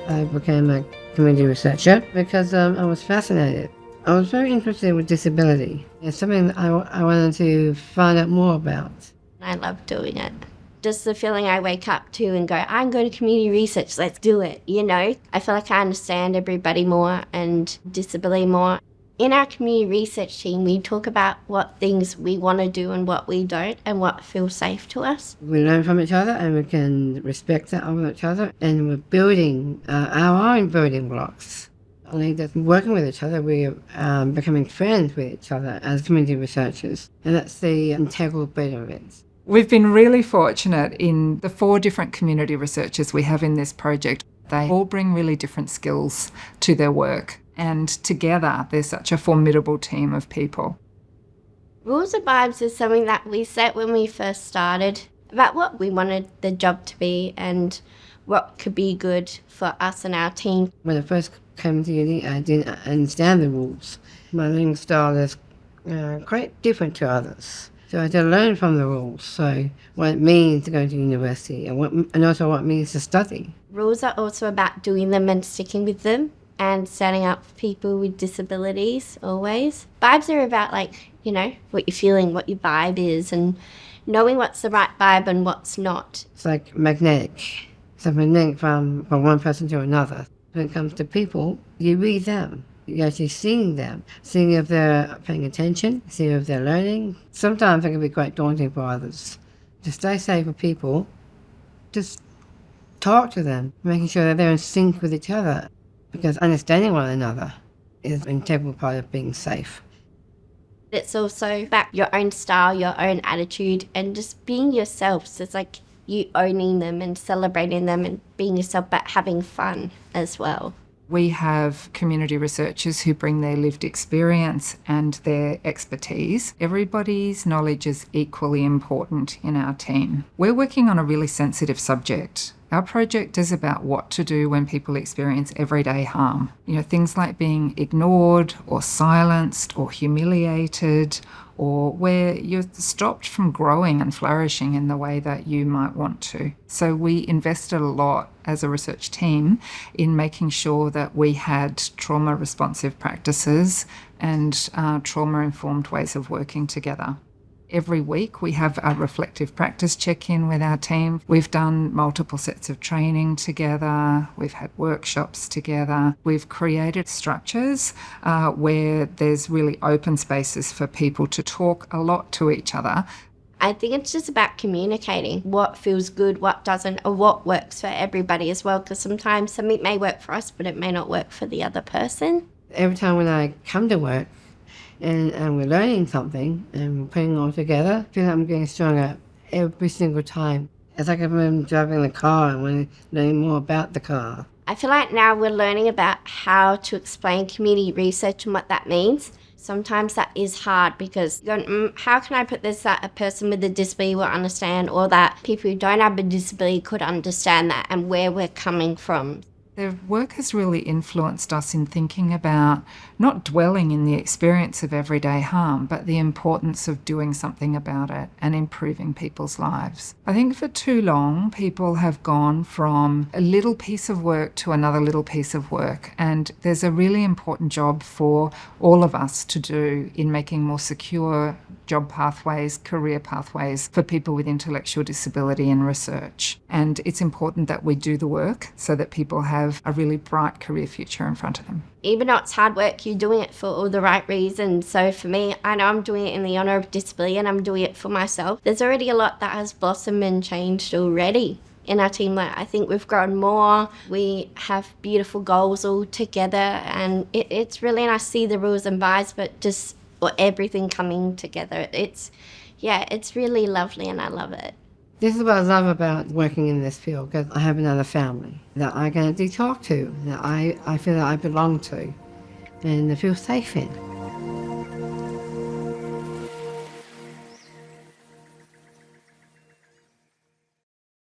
I became a community researcher because I was fascinated. I was very interested with disability. It's something that I wanted to find out more about. I love doing it. Just the feeling I wake up to and go, I'm going to community research, let's do it, you know? I feel like I understand everybody more and disability more. In our community research team, we talk about what things we want to do and what we don't and what feels safe to us. We learn from each other and we can respect that of each other, and we're building our own building blocks. Only just working with each other, we're becoming friends with each other as community researchers, and that's the integral bit of it. We've been really fortunate in the 4 different community researchers we have in this project. They all bring really different skills to their work, and together they're such a formidable team of people. Rules and vibes is something that we set when we first started about what we wanted the job to be and what could be good for us and our team. When I first came to uni, I didn't understand the rules. My learning style is quite different to others. So I had to learn from the rules, so what it means to go to university and also what it means to study. Rules are also about doing them and sticking with them and standing up for people with disabilities always. Vibes are about, like, you know, what you're feeling, what your vibe is, and knowing what's the right vibe and what's not. It's like magnetic. It's a magnetic from one person to another. When it comes to people, you read them. You're actually seeing them, seeing if they're paying attention, seeing if they're learning. Sometimes it can be quite daunting for others. To stay safe with people, just talk to them, making sure that they're in sync with each other, because understanding one another is an integral part of being safe. It's also about your own style, your own attitude, and just being yourself. So it's like you owning them and celebrating them and being yourself, but having fun as well. We have community researchers who bring their lived experience and their expertise. Everybody's knowledge is equally important in our team. We're working on a really sensitive subject. Our project is about what to do when people experience everyday harm. You know, things like being ignored or silenced or humiliated, or where you're stopped from growing and flourishing in the way that you might want to. So we invested a lot as a research team in making sure that we had trauma-responsive practices and trauma-informed ways of working together. Every week we have a reflective practice check-in with our team. We've done multiple sets of training together. We've had workshops together. We've created structures where there's really open spaces for people to talk a lot to each other. I think it's just about communicating what feels good, what doesn't, or what works for everybody as well, because sometimes something may work for us, but it may not work for the other person. Every time when I come to work, and we're learning something and we're putting it all together, I feel like I'm getting stronger every single time. It's like I'm driving the car and we're learning more about the car. I feel like now we're learning about how to explain community research and what that means. Sometimes that is hard because you're going, how can I put this that a person with a disability will understand, or that people who don't have a disability could understand that, and where we're coming from. Their work has really influenced us in thinking about not dwelling in the experience of everyday harm, but the importance of doing something about it and improving people's lives. I think for too long, people have gone from a little piece of work to another little piece of work, and there's a really important job for all of us to do in making more secure job pathways, career pathways for people with intellectual disability in research. And it's important that we do the work so that people have a really bright career future in front of them. Even though it's hard work, you're doing it for all the right reasons. So for me, I know I'm doing it in the honour of disability and I'm doing it for myself. There's already a lot that has blossomed and changed already in our team. Like, I think we've grown more. We have beautiful goals all together, and it's really nice to see the rules and vibes, but just everything coming together. It's really lovely and I love it. This is what I love about working in this field, because I have another family that I can actually talk to, that I feel that I belong to and I feel safe in.